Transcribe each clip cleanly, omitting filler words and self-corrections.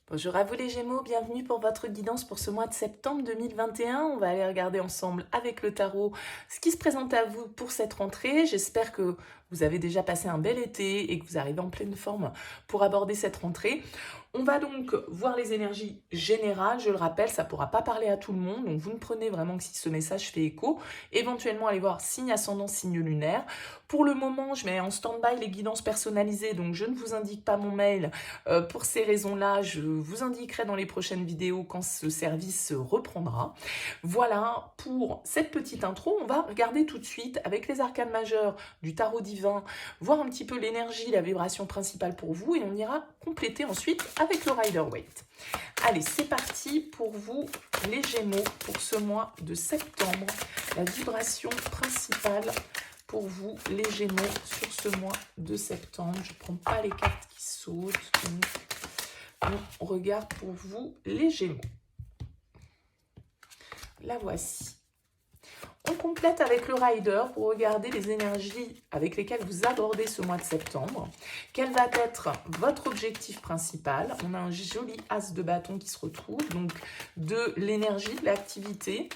Bonjour à vous les Gémeaux, bienvenue pour votre guidance pour ce mois de septembre 2021. On va aller regarder ensemble avec le tarot ce qui se présente à vous pour cette rentrée. J'espère que vous avez déjà passé un bel été et que vous arrivez en pleine forme pour aborder cette rentrée. On va donc voir les énergies générales. Je le rappelle, ça ne pourra pas parler à tout le monde, donc vous ne prenez vraiment que si ce message fait écho. Éventuellement, allez voir signe ascendant, signe lunaire. Pour le moment, je mets en stand-by les guidances personnalisées, donc je ne vous indique pas mon mail. Pour ces raisons-là, je vous indiquerai dans les prochaines vidéos quand ce service reprendra. Voilà pour cette petite intro. On va regarder tout de suite avec les arcanes majeures du tarot divin, voir un petit peu l'énergie, la vibration principale pour vous et on ira compléter ensuite avec le Rider-Waite. Allez, c'est parti pour vous les Gémeaux pour ce mois de septembre. La vibration principale pour vous les Gémeaux sur ce mois de septembre. Je ne prends pas les cartes qui sautent. Donc on regarde pour vous les Gémeaux. La voici. On complète avec le Rider pour regarder les énergies avec lesquelles vous abordez ce mois de septembre. Quel va être votre objectif principal? On a un joli as de bâton qui se retrouve, donc de l'énergie, de l'activité,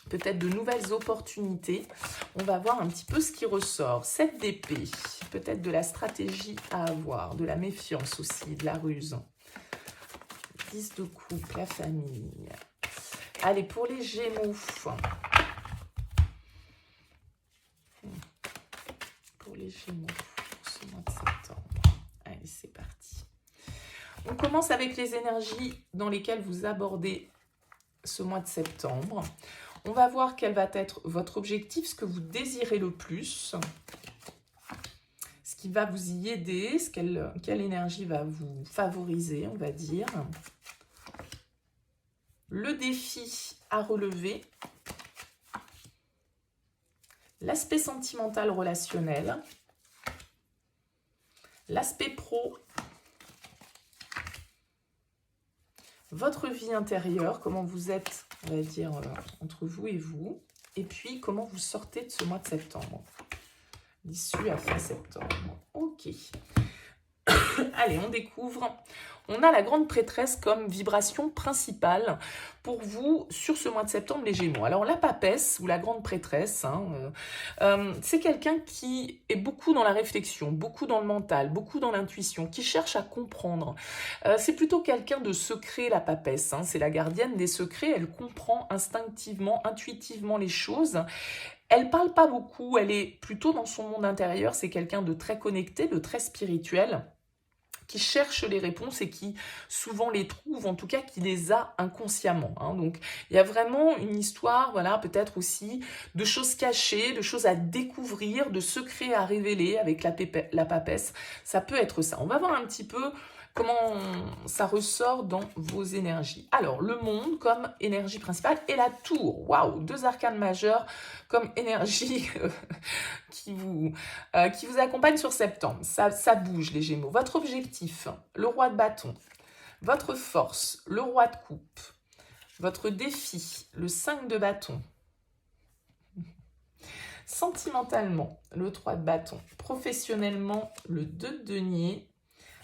peut-être de nouvelles opportunités. On va voir un petit peu ce qui ressort. 7 d'épée, peut-être de la stratégie à avoir, de la méfiance aussi, de la ruse. 10 de coupe, la famille. Allez, pour les Gémeaux. Pour les Gémeaux, pour ce mois de septembre. Allez, c'est parti. On commence avec les énergies dans lesquelles vous abordez ce mois de septembre. On va voir quel va être votre objectif, ce que vous désirez le plus, ce qui va vous y aider, quelle énergie va vous favoriser, on va dire. Le défi à relever, l'aspect sentimental relationnel, l'aspect pro, votre vie intérieure, comment vous êtes, on va dire, entre vous et vous, et puis comment vous sortez de ce mois de septembre, d'issue à fin septembre. Ok. Allez, on découvre. On a la grande prêtresse comme vibration principale pour vous sur ce mois de septembre, les Gémeaux. Alors, la papesse ou la grande prêtresse, c'est quelqu'un qui est beaucoup dans la réflexion, beaucoup dans le mental, beaucoup dans l'intuition, qui cherche à comprendre. C'est plutôt quelqu'un de secret, la papesse. C'est la gardienne des secrets. Elle comprend instinctivement, intuitivement les choses. Elle parle pas beaucoup. Elle est plutôt dans son monde intérieur. C'est quelqu'un de très connecté, de très spirituel, qui cherche les réponses et qui souvent les trouve, en tout cas qui les a inconsciemment. Donc il y a vraiment une histoire, voilà, peut-être aussi de choses cachées, de choses à découvrir, de secrets à révéler avec la papesse. Ça peut être ça. On va voir un petit peu comment ça ressort dans vos énergies. Alors, le monde comme énergie principale et la tour. Waouh, 2 arcanes majeures comme énergie qui vous accompagne sur septembre. Ça bouge, les Gémeaux. Votre objectif, le roi de bâton. Votre force, le roi de coupe. Votre défi, le 5 de bâton. Sentimentalement, le 3 de bâton. Professionnellement, le 2 de denier.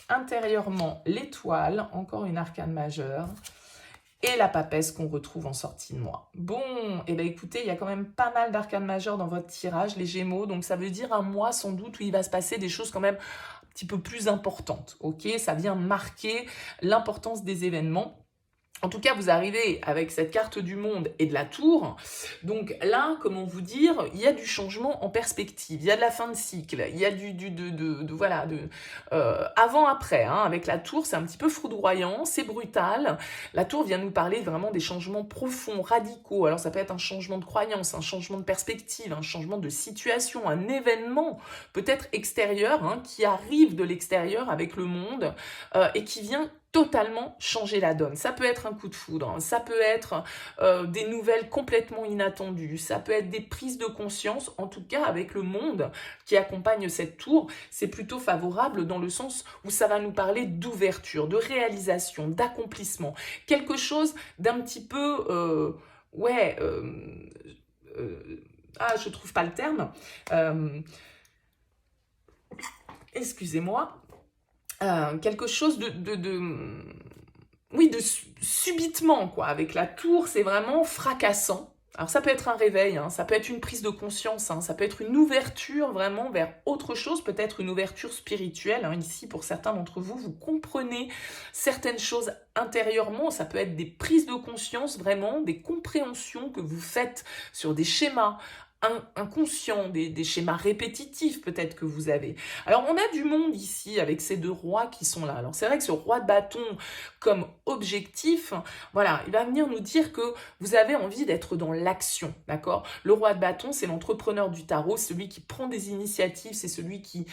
Intérieurement, l'étoile, encore une arcane majeure, et la papesse qu'on retrouve en sortie de mois. Bon, et bien écoutez, il y a quand même pas mal d'arcanes majeures dans votre tirage, les Gémeaux, donc ça veut dire un mois sans doute où il va se passer des choses quand même un petit peu plus importantes, ok? Ça vient marquer l'importance des événements. En tout cas, vous arrivez avec cette carte du monde et de la tour. Donc là, comment vous dire, il y a du changement en perspective, il y a de la fin de cycle, il y a avant-après. Avec la tour, c'est un petit peu foudroyant, c'est brutal. La tour vient nous parler vraiment des changements profonds, radicaux. Alors ça peut être un changement de croyance, un changement de perspective, un changement de situation, un événement peut-être extérieur qui arrive de l'extérieur avec le monde et qui vient totalement changer la donne. Ça peut être un coup de foudre, ça peut être des nouvelles complètement inattendues, ça peut être des prises de conscience, en tout cas avec le monde qui accompagne cette tour, c'est plutôt favorable dans le sens où ça va nous parler d'ouverture, de réalisation, d'accomplissement, quelque chose d'un petit peu, je trouve pas le terme, excusez-moi, quelque chose oui, subitement, quoi. Avec la tour, c'est vraiment fracassant. Alors ça peut être un réveil, hein, ça peut être une prise de conscience, hein, ça peut être une ouverture vraiment vers autre chose, peut-être une ouverture spirituelle. Hein. Ici, pour certains d'entre vous, vous comprenez certaines choses intérieurement, ça peut être des prises de conscience, vraiment, des compréhensions que vous faites sur des schémas inconscients, des schémas répétitifs peut-être que vous avez. Alors on a du monde ici avec ces deux rois qui sont là. Alors c'est vrai que ce roi de bâton comme objectif, voilà, il va venir nous dire que vous avez envie d'être dans l'action, d'accord? Le roi de bâton, c'est l'entrepreneur du tarot, celui qui prend des initiatives, c'est celui qui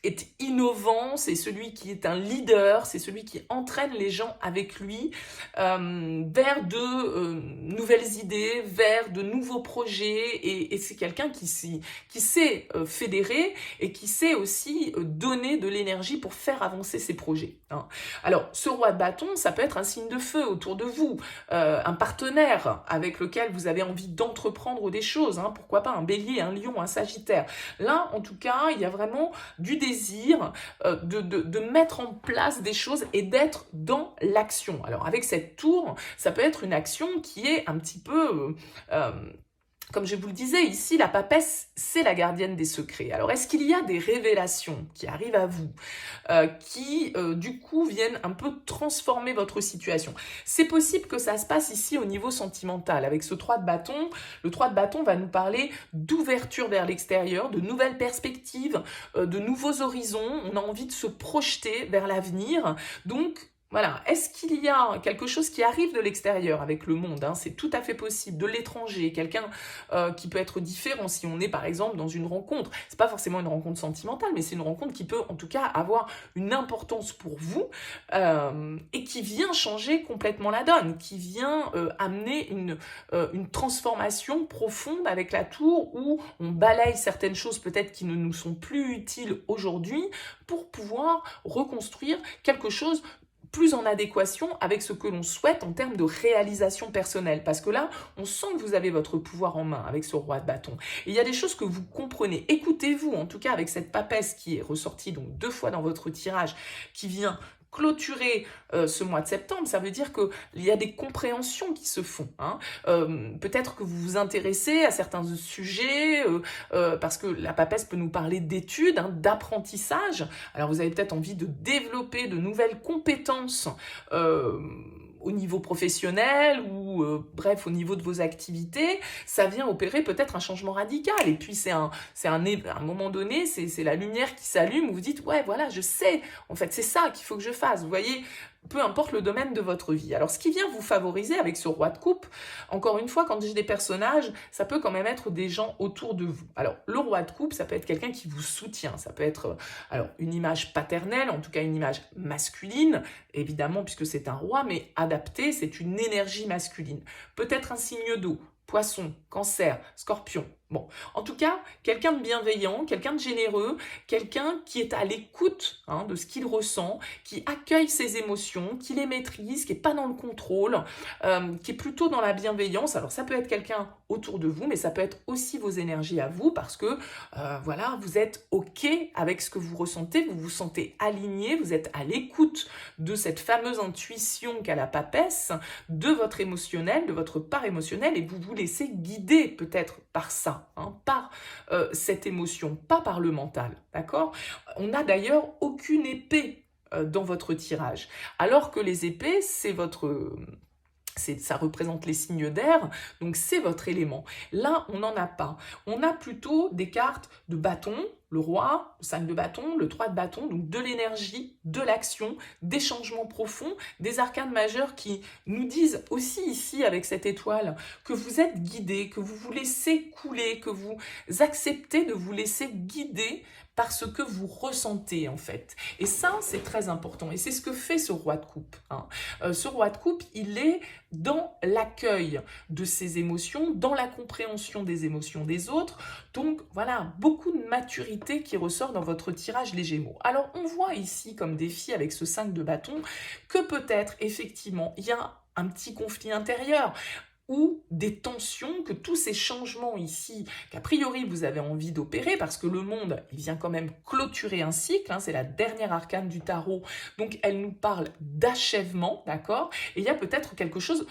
est innovant, c'est celui qui est un leader, c'est celui qui entraîne les gens avec lui vers de nouvelles idées, vers de nouveaux projets, et c'est quelqu'un qui sait fédérer et qui sait aussi donner de l'énergie pour faire avancer ses projets. Hein. Alors, ce roi de bâton, ça peut être un signe de feu autour de vous, un partenaire avec lequel vous avez envie d'entreprendre des choses, hein, pourquoi pas un bélier, un lion, un sagittaire. Là, en tout cas, il y a vraiment du désir de mettre en place des choses et d'être dans l'action. Alors, avec cette tour, ça peut être une action qui est un petit peu... comme je vous le disais, ici, la papesse, c'est la gardienne des secrets. Alors, est-ce qu'il y a des révélations qui arrivent à vous, qui, du coup, viennent un peu transformer votre situation? C'est possible que ça se passe ici au niveau sentimental. Avec ce 3 de bâton, le 3 de bâton va nous parler d'ouverture vers l'extérieur, de nouvelles perspectives, de nouveaux horizons. On a envie de se projeter vers l'avenir. Donc, voilà, est-ce qu'il y a quelque chose qui arrive de l'extérieur avec le monde, hein? C'est tout à fait possible, de l'étranger, quelqu'un qui peut être différent si on est par exemple dans une rencontre. C'est pas forcément une rencontre sentimentale, mais c'est une rencontre qui peut en tout cas avoir une importance pour vous et qui vient changer complètement la donne, qui vient amener une transformation profonde avec la tour où on balaye certaines choses peut-être qui ne nous sont plus utiles aujourd'hui pour pouvoir reconstruire quelque chose plus en adéquation avec ce que l'on souhaite en termes de réalisation personnelle. Parce que là, on sent que vous avez votre pouvoir en main avec ce roi de bâton. Et il y a des choses que vous comprenez. Écoutez-vous, en tout cas avec cette papesse qui est ressortie donc 2 fois dans votre tirage, qui vient clôturer ce mois de septembre, ça veut dire qu'il y a des compréhensions qui se font. Hein. Peut-être que vous vous intéressez à certains sujets, parce que la papesse peut nous parler d'études, hein, d'apprentissage. Alors vous avez peut-être envie de développer de nouvelles compétences au niveau professionnel ou bref au niveau de vos activités, ça vient opérer peut-être un changement radical. Et puis à un moment donné, c'est la lumière qui s'allume où vous dites ouais voilà je sais, en fait c'est ça qu'il faut que je fasse. Vous voyez, peu importe le domaine de votre vie. Alors, ce qui vient vous favoriser avec ce roi de coupe, encore une fois, quand j'ai des personnages, ça peut quand même être des gens autour de vous. Alors, le roi de coupe, ça peut être quelqu'un qui vous soutient. Ça peut être alors une image paternelle, en tout cas une image masculine, évidemment, puisque c'est un roi, mais adapté, c'est une énergie masculine. Peut-être un signe d'eau, Poisson, Cancer, Scorpion. Bon, en tout cas, quelqu'un de bienveillant, quelqu'un de généreux, quelqu'un qui est à l'écoute de ce qu'il ressent, qui accueille ses émotions, qui les maîtrise, qui n'est pas dans le contrôle, qui est plutôt dans la bienveillance. Alors ça peut être quelqu'un autour de vous, mais ça peut être aussi vos énergies à vous parce que voilà, vous êtes OK avec ce que vous ressentez, vous vous sentez aligné, vous êtes à l'écoute de cette fameuse intuition qu'a la papesse, de votre émotionnel, de votre part émotionnelle, et vous vous laissez guider peut-être par ça. Par cette émotion, pas par le mental, d'accord? On n'a d'ailleurs aucune épée dans votre tirage, alors que les épées, ça représente les signes d'air, donc c'est votre élément. Là, on n'en a pas. On a plutôt des cartes de bâton, le roi, le 5 de bâton, le 3 de bâton, donc de l'énergie, de l'action, des changements profonds, des arcanes majeurs qui nous disent aussi ici avec cette étoile que vous êtes guidé, que vous vous laissez couler, que vous acceptez de vous laisser guider par ce que vous ressentez en fait. Et ça, c'est très important. Et c'est ce que fait ce roi de coupe. Ce roi de coupe, il est dans l'accueil de ses émotions, dans la compréhension des émotions des autres. Donc voilà, beaucoup de maturité qui ressort dans votre tirage les Gémeaux. Alors on voit ici comme défi avec ce 5 de bâton que peut-être effectivement il y a un petit conflit intérieur. ou des tensions, que tous ces changements ici, qu'a priori vous avez envie d'opérer, parce que le monde, il vient quand même clôturer un cycle, hein, c'est la dernière arcane du tarot, donc elle nous parle d'achèvement, d'accord? Et il y a peut-être quelque chose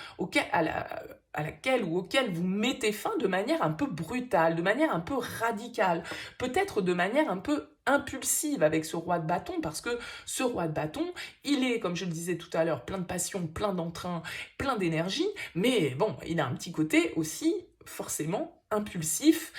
à laquelle ou auquel vous mettez fin de manière un peu brutale, de manière un peu radicale, peut-être de manière un peu impulsive avec ce roi de bâton, parce que ce roi de bâton, il est, comme je le disais tout à l'heure, plein de passion, plein d'entrain, plein d'énergie, mais bon, il a un petit côté aussi forcément impulsif,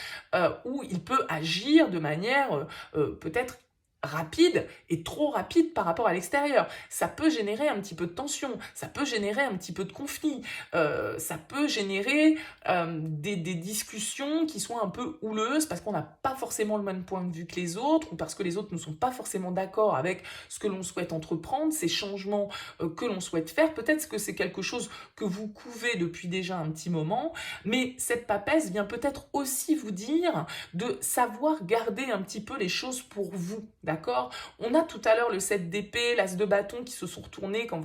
où il peut agir de manière peut-être rapide et trop rapide par rapport à l'extérieur. Ça peut générer un petit peu de tension, ça peut générer un petit peu de conflit, ça peut générer des discussions qui sont un peu houleuses parce qu'on n'a pas forcément le même point de vue que les autres ou parce que les autres ne sont pas forcément d'accord avec ce que l'on souhaite entreprendre, ces changements que l'on souhaite faire. Peut-être que c'est quelque chose que vous couvez depuis déjà un petit moment, mais cette papesse vient peut-être aussi vous dire de savoir garder un petit peu les choses pour vous, d'accord? On a tout à l'heure le 7 d'épée, l'as de bâton qui se sont retournés quand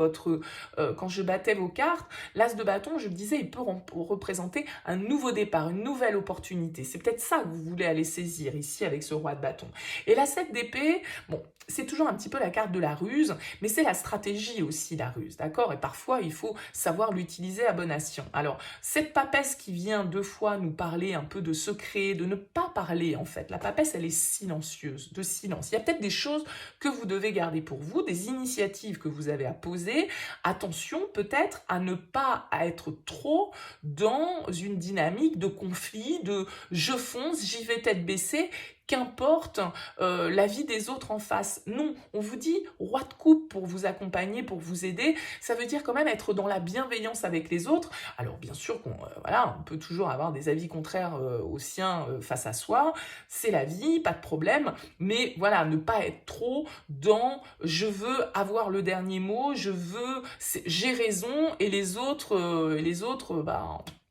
je battais vos cartes. L'as de bâton, je le disais, il peut représenter un nouveau départ, une nouvelle opportunité. C'est peut-être ça que vous voulez aller saisir ici avec ce roi de bâton. Et la 7 d'épée, bon, c'est toujours un petit peu la carte de la ruse, mais c'est la stratégie aussi, la ruse, d'accord? Et parfois, il faut savoir l'utiliser à bon escient. Alors, cette papesse qui vient deux fois nous parler un peu de secret, de ne pas parler, en fait. La papesse, elle est silencieuse, de silence. Il y a peut-être des choses que vous devez garder pour vous, des initiatives que vous avez à poser. Attention, peut-être, à ne pas être trop dans une dynamique de conflit, de « je fonce, j'y vais tête baissée », qu'importe la vie des autres en face. Non, on vous dit roi de coupe pour vous accompagner, pour vous aider. Ça veut dire quand même être dans la bienveillance avec les autres. Alors bien sûr on peut toujours avoir des avis contraires aux siens face à soi. C'est la vie, pas de problème. Mais voilà, ne pas être trop dans je veux avoir le dernier mot, j'ai raison et les autres,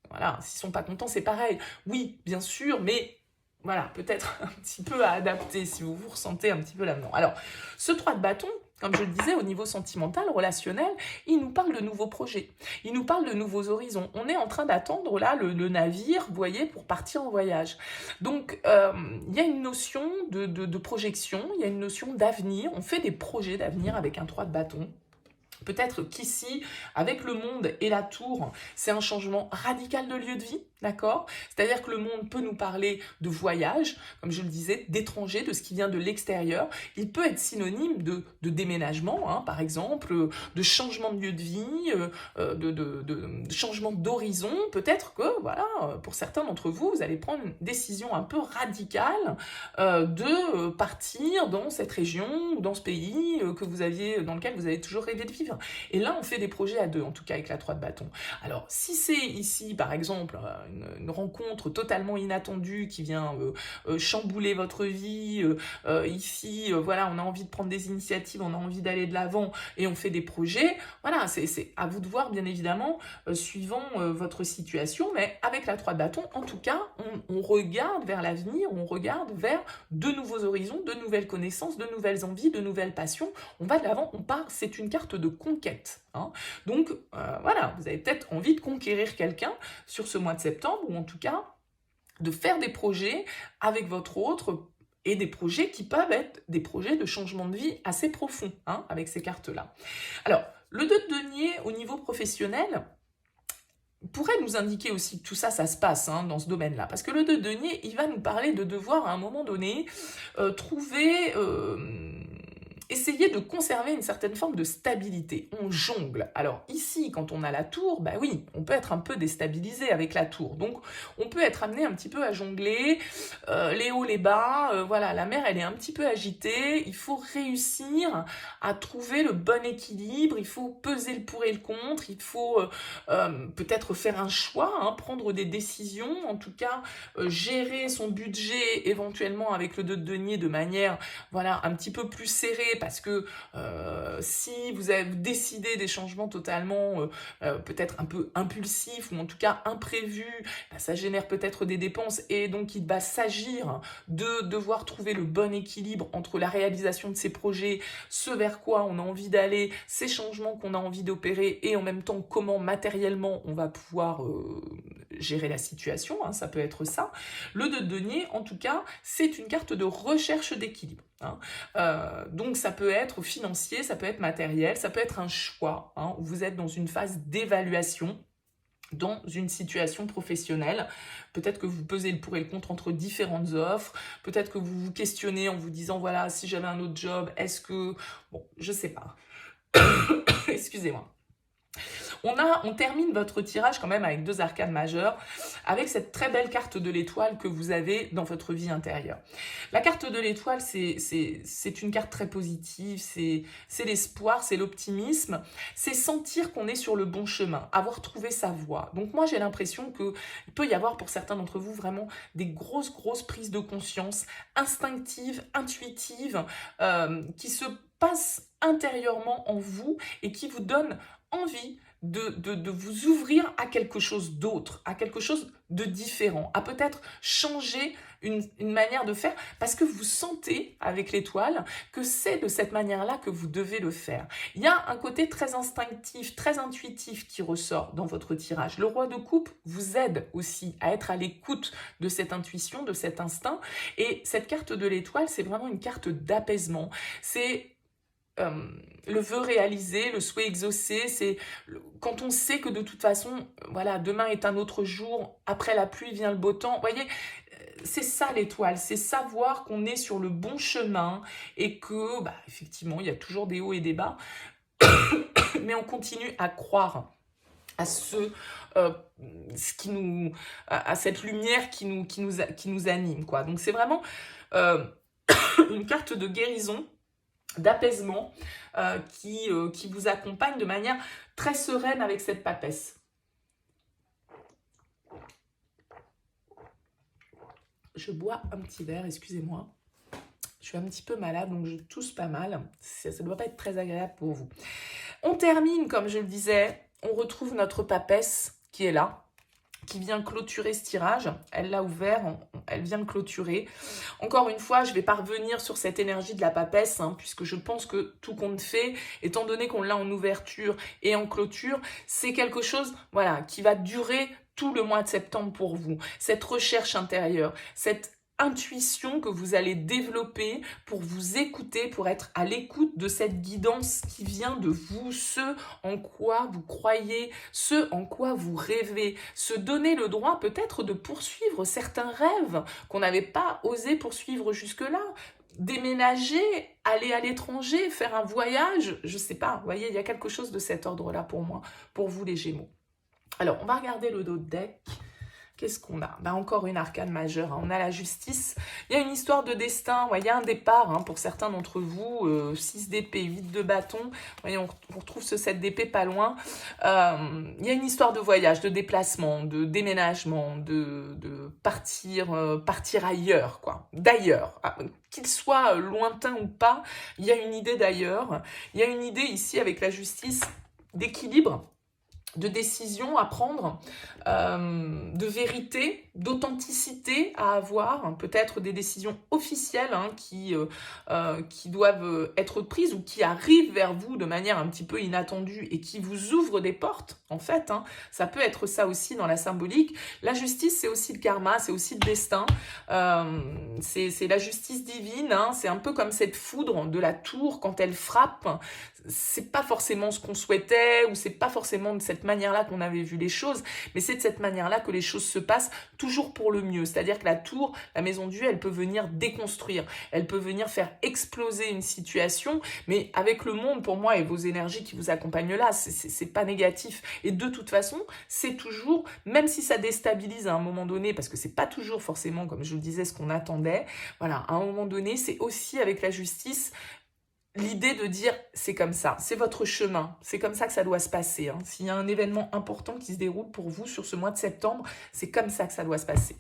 voilà, s'ils sont pas contents, c'est pareil. Oui, bien sûr, mais voilà, peut-être un petit peu à adapter si vous vous ressentez un petit peu là-dedans. Alors, ce 3 de bâton, comme je le disais, au niveau sentimental, relationnel, il nous parle de nouveaux projets, il nous parle de nouveaux horizons. On est en train d'attendre là le navire, vous voyez, pour partir en voyage. Donc, il y a une notion de projection, il y a une notion d'avenir, on fait des projets d'avenir avec un 3 de bâton. Peut-être qu'ici, avec le monde et la tour, c'est un changement radical de lieu de vie, d'accord? C'est-à-dire que le monde peut nous parler de voyage, comme je le disais, d'étranger, de ce qui vient de l'extérieur. Il peut être synonyme de déménagement, hein, par exemple, de changement de lieu de vie, de changement d'horizon. Peut-être que, voilà, pour certains d'entre vous, vous allez prendre une décision un peu radicale de partir dans cette région ou dans ce pays dans lequel vous avez toujours rêvé de vivre. Et là, on fait des projets à deux, en tout cas avec la 3 de bâton. Alors, si c'est ici, par exemple, une rencontre totalement inattendue qui vient chambouler votre vie, ici, voilà, on a envie de prendre des initiatives, on a envie d'aller de l'avant et on fait des projets, voilà, c'est à vous de voir, bien évidemment, suivant votre situation, mais avec la 3 de bâton, en tout cas, on regarde vers l'avenir, on regarde vers de nouveaux horizons, de nouvelles connaissances, de nouvelles envies, de nouvelles passions. On va de l'avant, on part, c'est une carte de conquête. Hein. Donc, voilà, vous avez peut-être envie de conquérir quelqu'un sur ce mois de septembre, ou en tout cas, de faire des projets avec votre autre, et des projets qui peuvent être des projets de changement de vie assez profonds, hein, avec ces cartes-là. Alors, le 2 de denier, au niveau professionnel, pourrait nous indiquer aussi que tout ça, ça se passe hein, dans ce domaine-là. Parce que le 2 de denier, il va nous parler de devoir, à un moment donné, essayer de conserver une certaine forme de stabilité. On jongle. Alors ici, quand on a la tour, bah oui, on peut être un peu déstabilisé avec la tour. Donc, on peut être amené un petit peu à jongler, les hauts, les bas. Voilà, la mer, elle est un petit peu agitée. Il faut réussir à trouver le bon équilibre. Il faut peser le pour et le contre. Il faut peut-être faire un choix, hein, prendre des décisions. En tout cas, gérer son budget éventuellement avec le 2 de denier de manière, voilà, un petit peu plus serrée changer parce que si vous avez décidé des changements totalement peut-être un peu impulsifs ou en tout cas imprévus, bah, ça génère peut-être des dépenses et donc il va s'agir de devoir trouver le bon équilibre entre la réalisation de ces projets, ce vers quoi on a envie d'aller, ces changements qu'on a envie d'opérer et en même temps comment matériellement on va pouvoir gérer la situation, hein, ça peut être ça. Le 2 de denier, en tout cas, c'est une carte de recherche d'équilibre. Hein. Donc ça peut être financier, ça peut être matériel, ça peut être un choix, hein, où vous êtes dans une phase d'évaluation dans une situation professionnelle. Peut-être que vous pesez le pour et le contre entre différentes offres, peut-être que vous vous questionnez en vous disant, voilà, si j'avais un autre job, est-ce que... Bon, je sais pas. Excusez-moi. On termine votre tirage quand même avec 2 arcanes majeures, avec cette très belle carte de l'étoile que vous avez dans votre vie intérieure. La carte de l'étoile, c'est une carte très positive, c'est l'espoir, c'est l'optimisme, c'est sentir qu'on est sur le bon chemin, avoir trouvé sa voie. Donc moi, j'ai l'impression qu'il peut y avoir pour certains d'entre vous vraiment des grosses prises de conscience instinctives, intuitives, qui se passent intérieurement en vous et qui vous donnent envie de vous ouvrir à quelque chose d'autre, à quelque chose de différent, à peut-être changer une manière de faire, parce que vous sentez avec l'étoile que c'est de cette manière-là que vous devez le faire. Il y a un côté très instinctif, très intuitif qui ressort dans votre tirage. Le roi de coupe vous aide aussi à être à l'écoute de cette intuition, de cet instinct, et cette carte de l'étoile, c'est vraiment une carte d'apaisement. C'est le vœu réalisé, le souhait exaucé, c'est quand on sait que de toute façon, voilà, demain est un autre jour, après la pluie vient le beau temps. Vous voyez, c'est ça l'étoile, c'est savoir qu'on est sur le bon chemin et que, bah, effectivement, il y a toujours des hauts et des bas, mais on continue à croire à ce qui nous, à cette lumière qui nous anime, quoi. Donc c'est vraiment une carte de guérison, d'apaisement qui vous accompagne de manière très sereine avec cette papesse. Je bois un petit verre, excusez-moi. Je suis un petit peu malade, donc je tousse pas mal. Ça ne doit pas être très agréable pour vous. On termine, comme je le disais, on retrouve notre papesse qui est là, qui vient clôturer ce tirage. Elle l'a ouvert, elle vient de clôturer. Encore une fois, je ne vais pas revenir sur cette énergie de la papesse, hein, puisque je pense que tout compte fait, étant donné qu'on l'a en ouverture et en clôture, c'est quelque chose, voilà, qui va durer tout le mois de septembre pour vous. Cette recherche intérieure, cette intuition que vous allez développer pour vous écouter, pour être à l'écoute de cette guidance qui vient de vous, ce en quoi vous croyez, ce en quoi vous rêvez, se donner le droit peut-être de poursuivre certains rêves qu'on n'avait pas osé poursuivre jusque-là, déménager, aller à l'étranger, faire un voyage, je sais pas, vous voyez, il y a quelque chose de cet ordre-là pour moi, pour vous les Gémeaux. Alors, on va regarder le dos de deck. Qu'est-ce qu'on a? Ben, encore une arcane majeure, hein. On a la justice. Il y a une histoire de destin, ouais, il y a un départ, hein, pour certains d'entre vous. 6 d'épée, 8 de bâton. Voyez, on retrouve ce 7 d'épée pas loin. Il y a une histoire de voyage, de déplacement, de déménagement, de partir ailleurs, quoi. D'ailleurs, qu'il soit lointain ou pas, il y a une idée d'ailleurs. Il y a une idée ici avec la justice d'équilibre, de décision à prendre, de vérité, d'authenticité à avoir, peut-être des décisions officielles, hein, qui doivent être prises ou qui arrivent vers vous de manière un petit peu inattendue et qui vous ouvrent des portes, en fait. Hein. Ça peut être ça aussi dans la symbolique. La justice, c'est aussi le karma, c'est aussi le destin. C'est la justice divine, hein. C'est un peu comme cette foudre de la tour quand elle frappe. C'est pas forcément ce qu'on souhaitait ou c'est pas forcément de cette manière-là qu'on avait vu les choses, mais c'est de cette manière-là que les choses se passent toujours pour le mieux. C'est-à-dire que la tour, la maison Dieu, elle peut venir déconstruire, elle peut venir faire exploser une situation, mais avec le monde, pour moi, et vos énergies qui vous accompagnent là, c'est pas négatif. Et de toute façon, c'est toujours, même si ça déstabilise à un moment donné, parce que c'est pas toujours forcément, comme je le disais, ce qu'on attendait, voilà, à un moment donné, c'est aussi avec la justice, l'idée de dire, c'est comme ça, c'est votre chemin, c'est comme ça que ça doit se passer. Hein. S'il y a un événement important qui se déroule pour vous sur ce mois de septembre, c'est comme ça que ça doit se passer.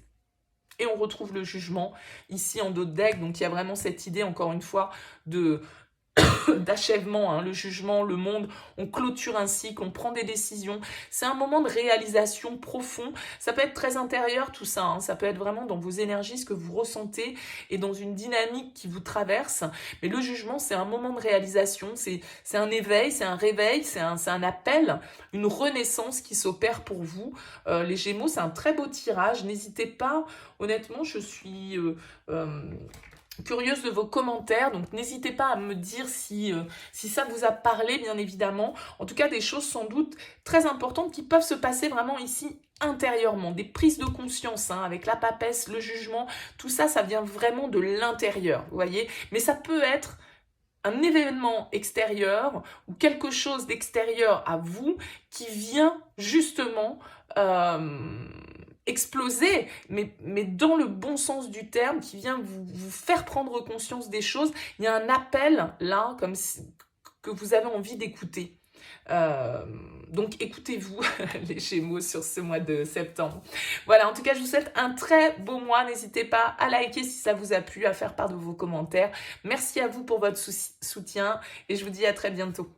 Et on retrouve le jugement ici en dos de deck, donc il y a vraiment cette idée, encore une fois, de d'achèvement, hein, le jugement, le monde, on clôture un cycle, on prend des décisions. C'est un moment de réalisation profond. Ça peut être très intérieur tout ça, hein. Ça peut être vraiment dans vos énergies, ce que vous ressentez et dans une dynamique qui vous traverse. Mais le jugement, c'est un moment de réalisation, c'est un éveil, c'est un réveil, c'est un appel, une renaissance qui s'opère pour vous. Les Gémeaux, c'est un très beau tirage. N'hésitez pas, honnêtement, je suis... curieuse de vos commentaires, donc n'hésitez pas à me dire si ça vous a parlé, bien évidemment. En tout cas, des choses sans doute très importantes qui peuvent se passer vraiment ici intérieurement, des prises de conscience, hein, avec la papesse, le jugement, tout ça, ça vient vraiment de l'intérieur, vous voyez. Mais ça peut être un événement extérieur ou quelque chose d'extérieur à vous qui vient justement exploser, mais dans le bon sens du terme, qui vient vous faire prendre conscience des choses. Il y a un appel là, comme si, que vous avez envie d'écouter. Donc écoutez-vous les Gémeaux sur ce mois de septembre. Voilà, en tout cas je vous souhaite un très beau mois. N'hésitez pas à liker si ça vous a plu, à faire part de vos commentaires. Merci à vous pour votre soutien et je vous dis à très bientôt.